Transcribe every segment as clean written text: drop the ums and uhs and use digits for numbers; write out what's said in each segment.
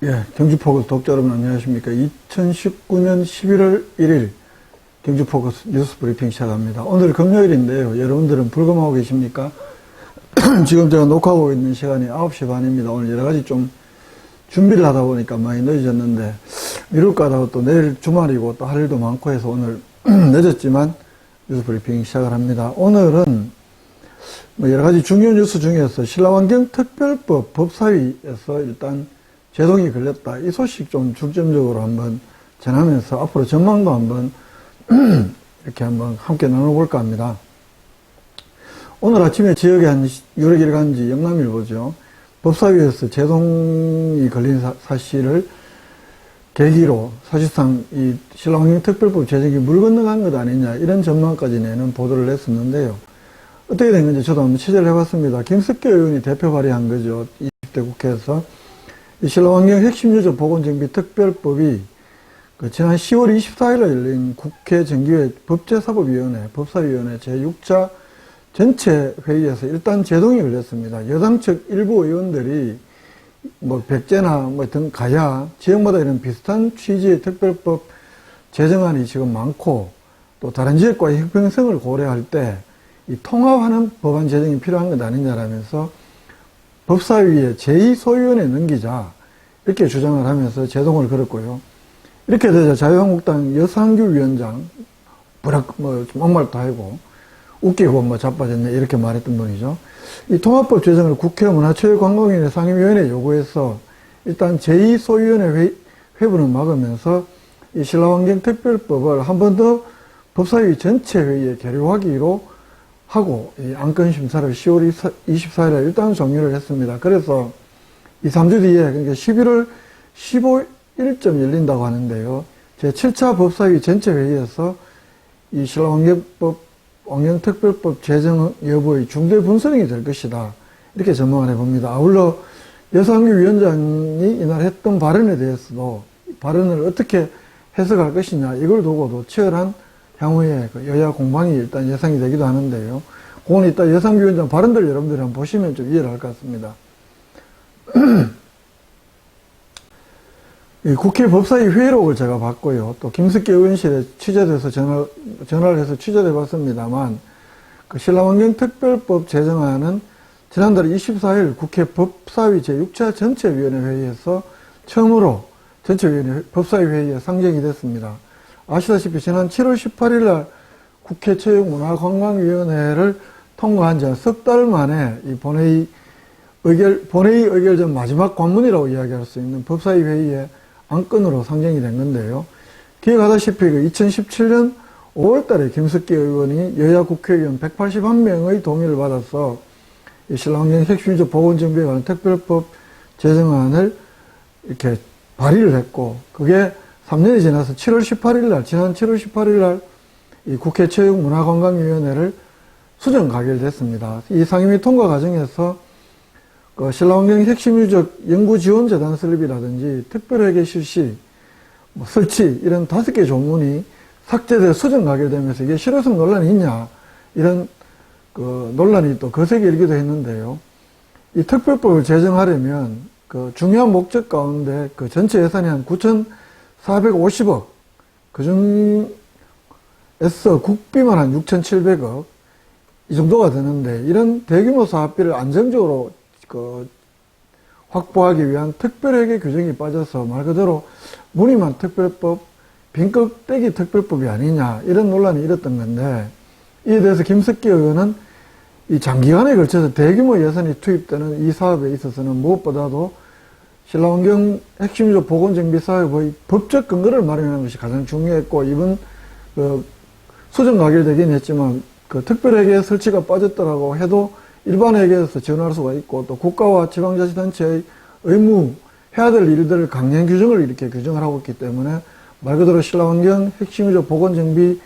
예, 경주포커스 독자 여러분 안녕하십니까. 2019년 11월 1일 경주포커스 뉴스 브리핑 시작합니다. 오늘 금요일인데요. 여러분들은 불금하고 계십니까? 지금 제가 녹화하고 있는 시간이 9시 반입니다. 오늘 여러가지 좀 준비를 하다 보니까 많이 늦어졌는데 미룰까 하다가 또 내일 주말이고 또 할 일도 많고 해서 오늘 늦었지만 뉴스 브리핑 시작을 합니다. 오늘은 여러가지 중요한 뉴스 중에서 신라환경 특별법 법사위에서 일단 제동이 걸렸다. 이 소식 좀 중점적으로 한번 전하면서 앞으로 전망도 한번 이렇게 한번 함께 나눠볼까 합니다. 오늘 아침에 지역에 한 여러 일간지 영남일보죠. 법사위에서 제동이 걸린 사실을 계기로 사실상 이 신라환경 특별법 제정이 물 건너간 것 아니냐 이런 전망까지 내는 보도를 했었는데요. 어떻게 된 건지 저도 한번 취재를 해봤습니다. 김석기 의원이 대표 발의한 거죠. 20대 국회에서. 이 신라환경 핵심 유저 보건정비 특별법이 지난 10월 24일 열린 국회 정기회 법제사법위원회, 법사위원회 제6차 전체 회의에서 일단 제동이 걸렸습니다. 여당 측 일부 의원들이 백제나 등 가야 지역마다 이런 비슷한 취지의 특별법 제정안이 지금 많고 또 다른 지역과의 형평성을 고려할 때 이 통합하는 법안 제정이 필요한 것 아니냐라면서 법사위에 제2소위원회에 넘기자 이렇게 주장을 하면서 제동을 걸었고요. 이렇게 되자 자유한국당 여상규 위원장 좀 막말도 하고 웃기고 자빠졌네 이렇게 말했던 분이죠. 이 통합법 제정을 국회 문화체육관광위원회 상임위원회 요구해서 일단 제2소위원회 회부는 막으면서 이 신라환경 특별법을 한 번 더 법사위 전체 회의에 계류하기로 하고 이 안건 심사를 10월 24일에 일단 종료를 했습니다. 그래서 2, 3주 뒤에 그러니까 11월 15일쯤 열린다고 하는데요. 제7차 법사위 전체 회의에서 이 신라환경특별법 제정 여부의 중대 분수령이 될 것이다. 이렇게 전망을 해봅니다. 아울러 여상규 위원장이 이날 했던 발언에 대해서도 발언을 어떻게 해석할 것이냐 이걸 두고도 치열한 향후에 여야 공방이 일단 예상이 되기도 하는데요. 그건 이따 여상규 위원장 발언들 여러분들이 한번 보시면 좀 이해를 할 것 같습니다. 국회 법사위 회의록을 제가 봤고요. 또 김석기 의원실에 취재돼서 전화를 해서 취재를 해봤습니다만 그 신라환경 특별법 제정안은 지난달 24일 국회 법사위 제6차 전체위원회 회의에서 처음으로 전체위원회 법사위 회의에 상정이 됐습니다. 아시다시피 지난 7월 18일 날 국회 체육문화관광위원회를 통과한 지 석 달 만에 이 본회의 의결 전 마지막 관문이라고 이야기할 수 있는 법사위 회의의 안건으로 상정이 된 건데요. 기억하다시피 2017년 5월 달에 김석기 의원이 여야 국회의원 181명의 동의를 받아서 이 신라환경 핵심유저 보건정비에 관한 특별법 제정안을 이렇게 발의를 했고 그게 3년이 지나서 지난 7월 18일 날 이 국회 체육문화관광위원회를 수정 가결됐습니다. 이 상임위 통과 과정에서 신라환경 핵심유적 연구지원재단 설립이라든지 특별회계 실시, 설치 이런 5개 조문이 삭제돼 수정 가결되면서 이게 실효성 논란이 있냐 이런 논란이 또 거세게 일기도 했는데요. 이 특별법을 제정하려면 중요한 목적 가운데 전체 예산이 한 9,450억, 그중에서 국비만 한 6,700억, 이 정도가 되는데, 이런 대규모 사업비를 안정적으로 확보하기 위한 특별회계 규정이 빠져서 말 그대로 무늬만 특별법, 빈껍데기 특별법이 아니냐, 이런 논란이 일었던 건데, 이에 대해서 김석기 의원은 이 장기간에 걸쳐서 대규모 예산이 투입되는 이 사업에 있어서는 무엇보다도 신라환경 핵심유저 보건정비 사업의 법적 근거를 마련하는 것이 가장 중요했고, 이번 수정 가결되긴 했지만 특별회계 설치가 빠졌더라고 해도 일반회계에서 지원할 수가 있고 또 국가와 지방자치단체의 의무 해야 될 일들을 강령 규정을 이렇게 규정을 하고 있기 때문에 말 그대로 신라환경 핵심유저 보건정비의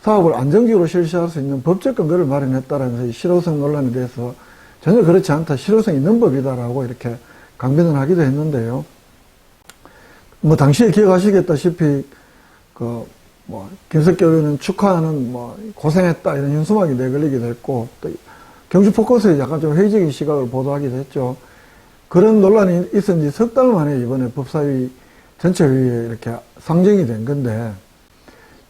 사업을 안정적으로 실시할 수 있는 법적 근거를 마련했다라면서 이 실효성 논란에 대해서 전혀 그렇지 않다, 실효성 있는 법이다라고 이렇게 강변을 하기도 했는데요. 당시에 기억하시겠다시피 김석기 의원은 축하하는 고생했다 이런 현수막이 내걸리기도 했고 또 경주포커스에 약간 좀 회의적인 시각을 보도하기도 했죠. 그런 논란이 있은 지 석 달 만에 이번에 법사위 전체 회의에 이렇게 상정이 된 건데,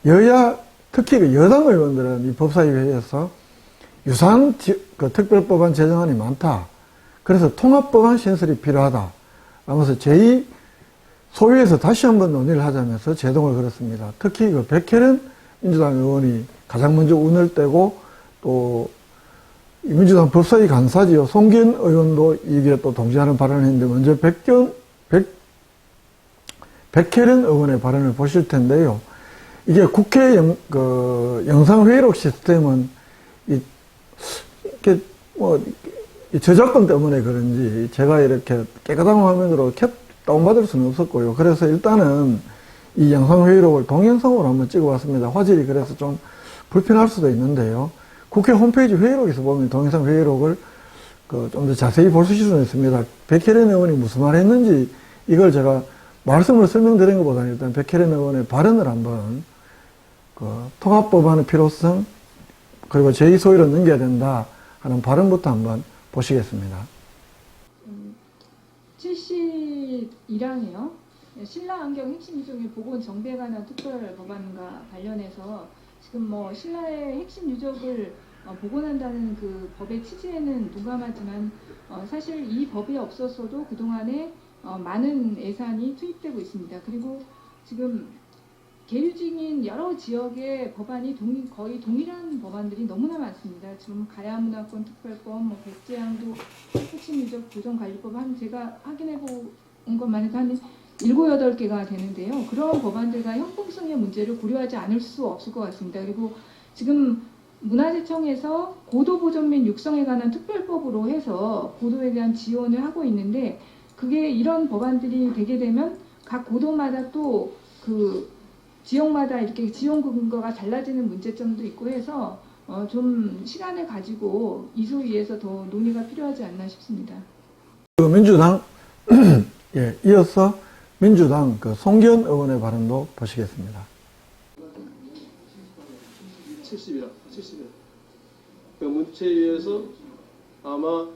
여야, 특히 그 여당 의원들은 이 법사위 회의에서 유사한 그 특별법안 제정안이 많다. 그래서 통합법안 신설이 필요하다. 하면서 제2 소위에서 다시 한번 논의를 하자면서 제동을 걸었습니다. 특히 그 백혜련 민주당 의원이 가장 먼저 운을 떼고, 또 민주당 법사위 간사지요. 송기현 의원도 이게 또 동지하는 발언을 했는데, 먼저 백혜련 의원의 발언을 보실 텐데요. 이게 국회 영상회의록 시스템은 이렇게 이 저작권 때문에 그런지 제가 이렇게 깨끗한 화면으로 다운받을 수는 없었고요. 그래서 일단은 이 영상회의록을 동영상으로 한번 찍어봤습니다. 화질이 그래서 좀 불편할 수도 있는데요. 국회 홈페이지 회의록에서 보면 동영상 회의록을 좀 더 자세히 볼 수는 있습니다. 백혜련 의원이 무슨 말 했는지 이걸 제가 말씀을 설명드린 것보다는 일단 백혜련 의원의 발언을 한번 통합법안의 필요성, 그리고 제2소위로 넘겨야 된다 하는 발언부터 한번 보시겠습니다. 71항이요. 신라안경 핵심 유족의 보건 정비에 관한 특별 법안과 관련해서 지금 뭐 신라의 핵심 유족을 복원한다는 그 법의 취지에는 동감하지만 사실 이 법이 없었어도 그동안에 많은 예산이 투입되고 있습니다. 그리고 지금 계류 중인 여러 지역의 법안이 거의 동일한 법안들이 너무나 많습니다. 지금 가야문화권 특별법, 백제양도 핵심유적 보존관리법 제가 확인해 본 것만 해도 한 7, 8개가 되는데요. 그런 법안들과 형평성의 문제를 고려하지 않을 수 없을 것 같습니다. 그리고 지금 문화재청에서 고도보존 및 육성에 관한 특별법으로 해서 고도에 대한 지원을 하고 있는데, 그게 이런 법안들이 되게 되면 각 고도마다 또 그 지역마다 이렇게 지원 근거가 달라지는 문제점도 있고 해서 좀 시간을 가지고 이 소위에서 더 논의가 필요하지 않나 싶습니다. 민주당 예, 이어서 민주당 송기현 의원의 발언도 보시겠습니다. 70이라. 그 문체위에서 아마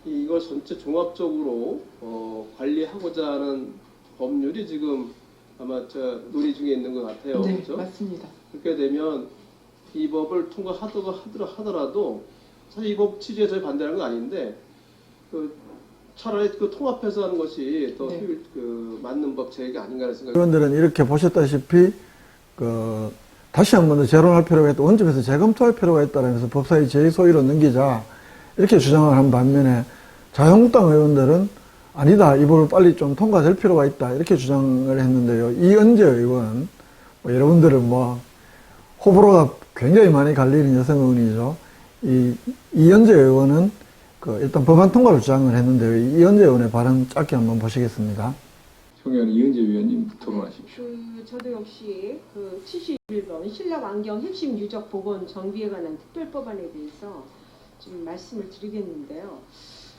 이걸 전체 종합적으로 관리하고자 하는 법률이 지금 아마 논의 중에 있는 것 같아요. 네, 그렇죠? 맞습니다. 그렇게 되면 이 법을 통과하더라도 사실 이 법 취지에 저희 반대하는 건 아닌데 차라리 통합해서 하는 것이 더 네. 맞는 법 제의가 아닌가 하는 생각이. 의원들은 이렇게 보셨다시피 다시 한 번 더 재론할 필요가 있다, 원점에서 재검토할 필요가 있다라면서 법사위 제2소위로 넘기자 이렇게 주장을 한 반면에, 자유한국당 의원들은 아니다, 이 법을 빨리 좀 통과될 필요가 있다 이렇게 주장을 했는데요. 이은재 의원, 여러분들은 호불호가 굉장히 많이 갈리는 여성 의원이죠. 이은재 의원은 일단 법안 통과를 주장을 했는데요. 이은재 의원의 발언 짧게 한번 보시겠습니다. 총회원 이은재 위원님 토론하십시오. 저도 역시 71번 신라안경 핵심 유적 복원 정비에 관한 특별법안에 대해서 좀 말씀을 드리겠는데요.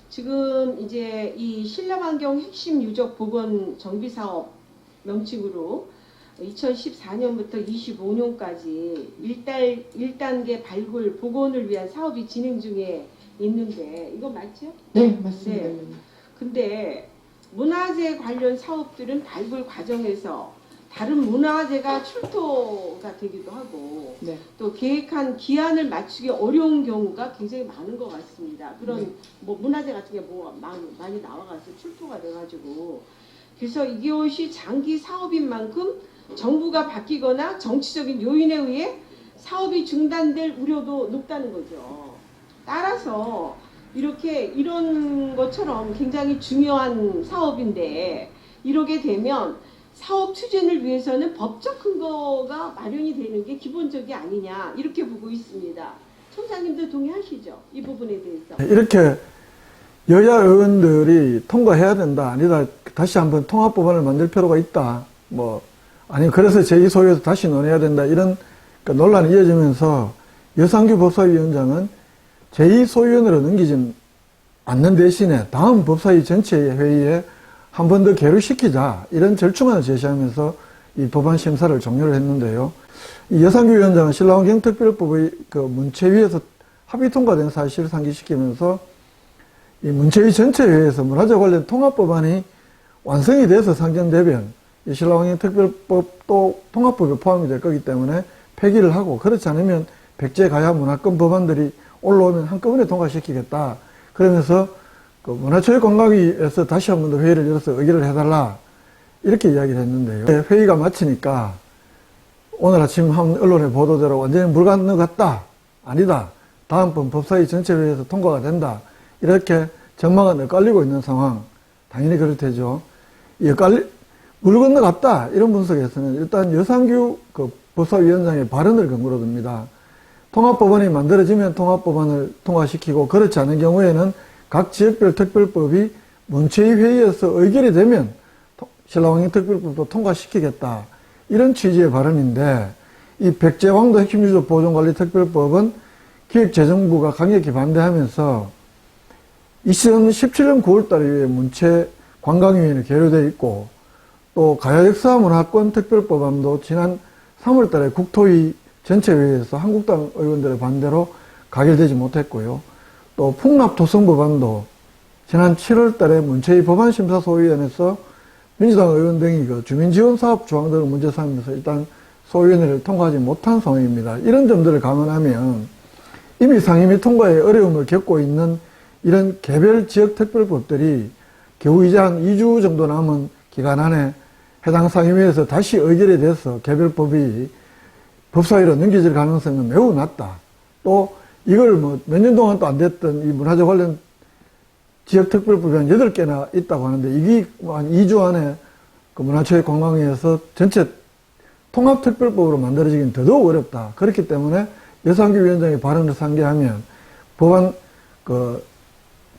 지금 이제 이 신라안경 핵심 유적 복원 정비 사업 명칭으로 2014년부터 25년까지 1단계 발굴 복원을 위한 사업이 진행 중에 있는데, 이거 맞죠? 네, 맞습니다. 네. 근데 문화재 관련 사업들은 발굴 과정에서 다른 문화재가 출토가 되기도 하고, 네. 또 계획한 기한을 맞추기 어려운 경우가 굉장히 많은 것 같습니다. 그런 문화재 같은 게 많이 나와가서 출토가 돼가지고, 그래서 이것이 장기 사업인 만큼 정부가 바뀌거나 정치적인 요인에 의해 사업이 중단될 우려도 높다는 거죠. 따라서 이런 것처럼 굉장히 중요한 사업인데 이러게 되면 사업 추진을 위해서는 법적 근거가 마련이 되는 게 기본적이 아니냐, 이렇게 보고 있습니다. 총장님도 동의하시죠? 이 부분에 대해서. 이렇게 여야 의원들이 통과해야 된다, 아니다, 다시 한번 통합법안을 만들 필요가 있다, 아니면 그래서 제2소위에서 다시 논해야 된다, 이런 논란이 이어지면서 여상규 법사위원장은 제2소위원으로 넘기진 않는 대신에 다음 법사위 전체 회의에 한 번 더 계류시키자, 이런 절충안을 제시하면서 이 법안 심사를 종료를 했는데요. 이 여상규 위원장은 신라환경특별법의 문체위에서 합의 통과된 사실을 상기시키면서 이 문체위 전체회에서 문화재 관련 통합법안이 완성이 돼서 상정되면 이 신라환경 특별법도 통합법에 포함이 될 거기 때문에 폐기를 하고, 그렇지 않으면 백제 가야 문화권 법안들이 올라오면 한꺼번에 통과시키겠다. 그러면서 그 문화체육관광위에서 다시 한 번 더 회의를 열어서 의결을 해달라. 이렇게 이야기를 했는데요. 회의가 마치니까 오늘 아침 한 언론의 보도대로 완전히 물 건너갔다. 아니다. 다음번 법사위 전체회의에서 통과가 된다. 이렇게 전망은 엇갈리고 있는 상황. 당연히 그럴 테죠. 물 건너갔다. 이런 분석에서는 일단 여상규 그 법사위원장의 발언을 근거로 듭니다. 통합법안이 만들어지면 통합법안을 통과시키고, 그렇지 않은 경우에는 각 지역별 특별법이 문체위 회의에서 의결이 되면 신라환경 특별법도 통과시키겠다. 이런 취지의 발언인데, 이 백제왕도 핵심유적 보존관리 특별법은 기획재정부가 강력히 반대하면서 2017년 9월달에 문체관광위원회 계류되어 있고, 또 가야역사문화권 특별법안도 지난 3월달에 국토위 전체회의에서 한국당 의원들의 반대로 가결되지 못했고요. 또 풍납토성법안도 지난 7월달에 문체위 법안심사소위원회에서 민주당 의원 등이 그 주민지원사업 조항 등을 문제 삼으면서 일단 소위원회를 통과하지 못한 상황입니다. 이런 점들을 감안하면 이미 상임위 통과에 어려움을 겪고 있는 이런 개별 지역 특별법들이 겨우 이제 한 2주 정도 남은 기간 안에 해당 상임위에서 다시 의결이 돼서 개별법이 법사위로 넘겨질 가능성은 매우 낮다. 또 이걸 뭐 몇 년 동안 또 안 됐던 이 문화재 관련 지역 특별법이 한 8개나 있다고 하는데, 이게 한 2주 안에 그 문화체육관광위에서 전체 통합특별법으로 만들어지기는 더더욱 어렵다. 그렇기 때문에 여상규 위원장의 발언을 상기하면 법안 그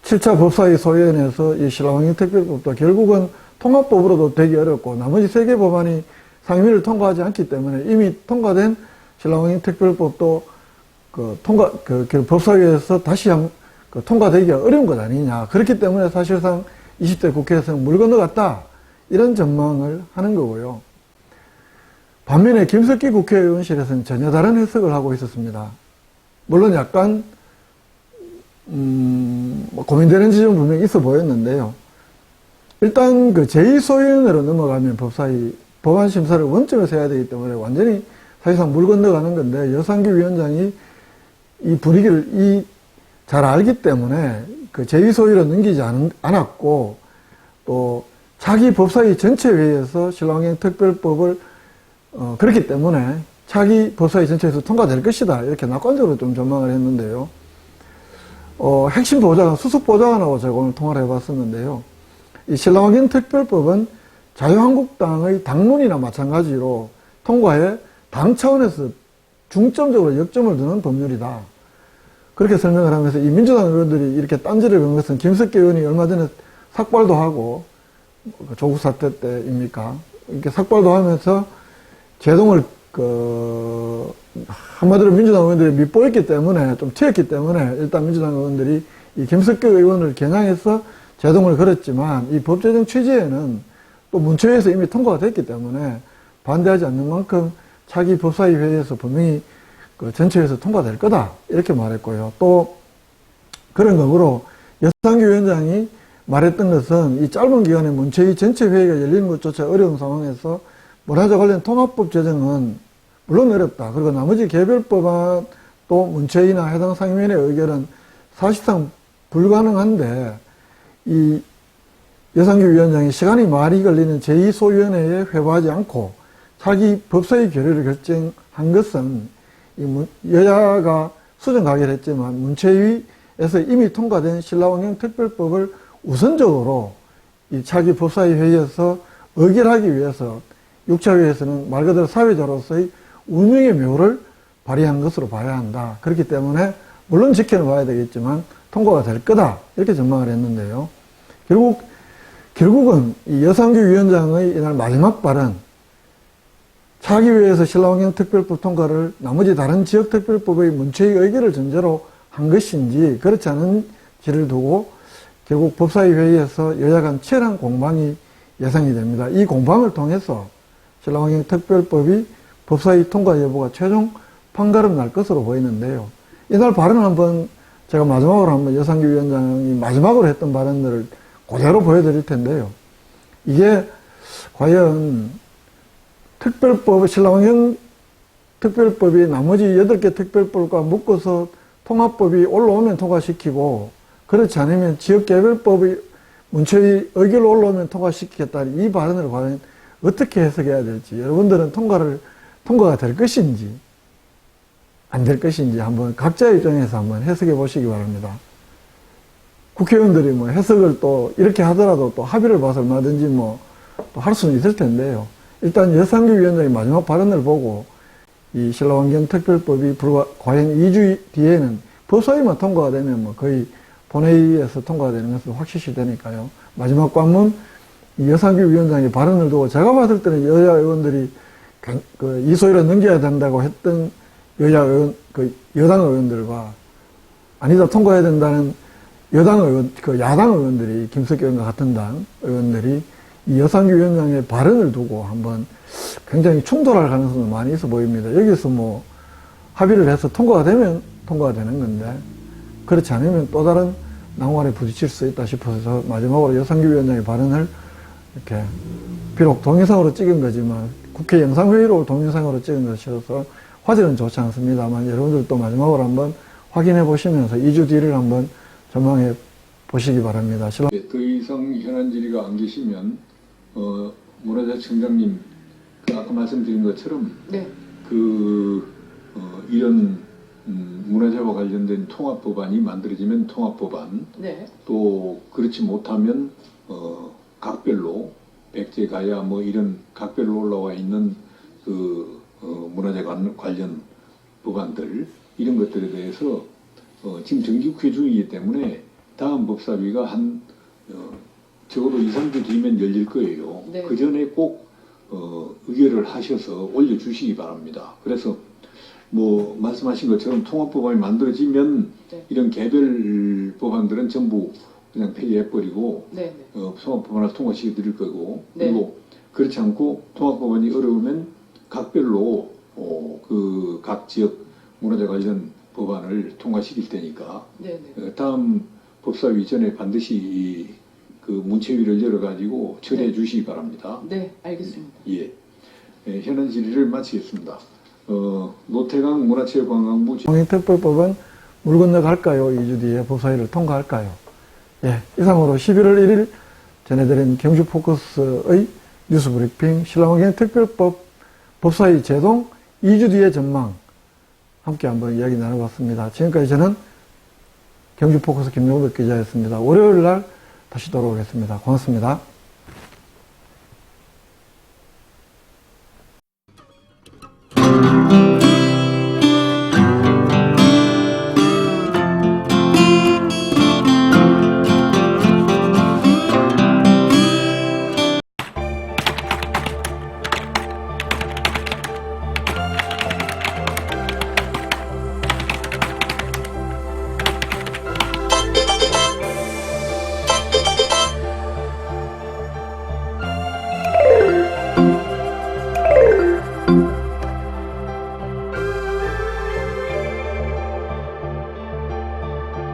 7차 법사위 소위원회에서 이 신라환경 특별법도 결국은 통합법으로도 되기 어렵고, 나머지 3개 법안이 상임위를 통과하지 않기 때문에 이미 통과된 신라환경 특별법도 법사위에서 다시 통과되기가 어려운 것 아니냐. 그렇기 때문에 사실상 20대 국회에서는 물 건너갔다. 이런 전망을 하는 거고요. 반면에 김석기 국회의원실에서는 전혀 다른 해석을 하고 있었습니다. 물론 약간 고민되는 지점은 분명히 있어 보였는데요. 일단 그 제2소위원회로 넘어가면 법사위 법안 심사를 원점에서 해야 되기 때문에 완전히 사실상 물 건너가는 건데, 여상규 위원장이 이 분위기를 잘 알기 때문에 그 제2소위로 넘기지 않았고, 또 차기 법사위 전체 회의에서 신라환경 특별법을 그렇기 때문에 차기 법사위 전체에서 통과될 것이다. 이렇게 낙관적으로 좀 전망을 했는데요. 핵심 보좌관, 수석 보좌관하고 제가 오늘 통화를 해봤었는데요. 이 신라환경 특별법은 자유한국당의 당론이나 마찬가지로 통과에 당 차원에서 중점적으로 역점을 두는 법률이다. 그렇게 설명을 하면서 이 민주당 의원들이 이렇게 딴지를 건 것은 김석기 의원이 얼마 전에 삭발도 하고, 조국 사태 때입니까? 이렇게 삭발도 하면서 제동을 한마디로 민주당 의원들이 밉보였기 때문에, 좀 튀었기 때문에 일단 민주당 의원들이 이 김석기 의원을 겨냥해서 제동을 걸었지만, 이 법제정 취지에는 또 문체위에서 이미 통과가 됐기 때문에 반대하지 않는 만큼 차기 법사위 회의에서 분명히 그 전체에서 통과될 거다. 이렇게 말했고요. 또 그런 거로 여상규 위원장이 말했던 것은 이 짧은 기간에 문체위 전체 회의가 열리는 것조차 어려운 상황에서 문화재 관련 통합법 제정은 물론 어렵다. 그리고 나머지 개별법안 또 문체위나 해당 상임위원회 의결은 사실상 불가능한데, 이 여상규 위원장이 시간이 많이 걸리는 제2소위원회에 회부하지 않고 차기 법사위 결의를 결정한 것은 여야가 수정 가결했지만 문체위에서 이미 통과된 신라환경 특별법을 우선적으로 이 차기 법사위 회의에서 의결하기 위해서 6차 회의에서는 말 그대로 사회자로서의 운영의 묘를 발휘한 것으로 봐야 한다. 그렇기 때문에 물론 지켜는 봐야 되겠지만 통과가 될 거다. 이렇게 전망을 했는데요. 결국은 이 여상규 위원장의 이날 마지막 발언, 차기 회의에서 신라환경 특별법 통과를 나머지 다른 지역 특별법의 문체위 의결을 전제로 한 것인지 그렇지 않은지를 두고 결국 법사위 회의에서 여야 간 치열한 공방이 예상이 됩니다. 이 공방을 통해서 신라환경 특별법이 법사위 통과 여부가 최종 판가름 날 것으로 보이는데요. 이날 발언 한번 제가 마지막으로 한번 여상규 위원장이 마지막으로 했던 발언들을 그대로 보여드릴 텐데요. 이게 과연 신라환경 특별법이 나머지 8개 특별법과 묶어서 통합법이 올라오면 통과시키고, 그렇지 않으면 지역개별법이 문체위 의결로 올라오면 통과시키겠다는 이 발언을 과연 어떻게 해석해야 될지, 여러분들은 통과가 될 것인지 안 될 것인지 한번 각자의 입장에서 한번 해석해 보시기 바랍니다. 국회의원들이 뭐 해석을 또 이렇게 하더라도 또 합의를 봐서 얼마든지 뭐 또 할 수는 있을 텐데요. 일단 여상규 위원장의 마지막 발언을 보고 이 신라환경특별법이 과연 2주 뒤에는 법사위만 통과가 되면 뭐 거의 본회의에서 통과가 되는 것은 확실시 되니까요. 마지막 관문 이 여상규 위원장의 발언을 두고 제가 봤을 때는 여야 의원들이 이소희를 넘겨야 된다고 했던 여당 의원들과 아니다 통과해야 된다는 야당 의원들이 김석기 의원과 같은 당 의원들이 이 여상규 위원장의 발언을 두고 한번 굉장히 충돌할 가능성이 많이 있어 보입니다. 여기서 뭐 합의를 해서 통과가 되면 통과가 되는 건데 그렇지 않으면 또 다른 낭만에 부딪힐 수 있다 싶어서 마지막으로 여상규 위원장의 발언을 이렇게 비록 동영상으로 찍은 거지만 국회 영상회의로 동영상으로 찍은 것이어서 화질은 좋지 않습니다만 여러분들도 마지막으로 한번 확인해 보시면서 2주 뒤를 한번 전망해 보시기 바랍니다. 더 이상 현안 질의가 안 계시면 문화재청장님 아까 말씀드린 것처럼 네. 이런 문화재와 관련된 통합법안이 만들어지면 통합법안, 네. 또 그렇지 못하면 각별로 백제 가야 뭐 이런 각별로 올라와 있는 문화재 관련 법안들 이런 것들에 대해서 지금 정기국회 중이기 때문에 다음 법사위가 적어도 2, 3주 뒤면 열릴 거예요. 네. 그 전에 꼭 의결을 하셔서 올려주시기 바랍니다. 그래서 뭐 말씀하신 것처럼 통합법안이 만들어지면 네. 이런 개별 법안들은 전부 그냥 폐기해버리고 네. 통합법안을 통과시켜 드릴 거고 네. 그리고 그렇지 않고 통합법안이 어려우면 각별로 각 지역 문화재 관련 법안을 통과시킬 테니까 네. 다음 법사위 전에 반드시 문체위를 열어가지고 처리해 주시기 바랍니다. 네, 알겠습니다. 예. 현안 질의를 마치겠습니다. 노태강 문화체육관광부 환경특별법은 물 건너갈까요? 2주 뒤에 법사위를 통과할까요? 예, 이상으로 11월 1일 전해드린 경주포커스의 뉴스브리핑 신라환경특별법 법사위 제동 2주 뒤의 전망 함께 한번 이야기 나눠봤습니다. 지금까지 저는 경주포커스 김용덕 기자였습니다. 월요일 날 다시 돌아오겠습니다. 고맙습니다.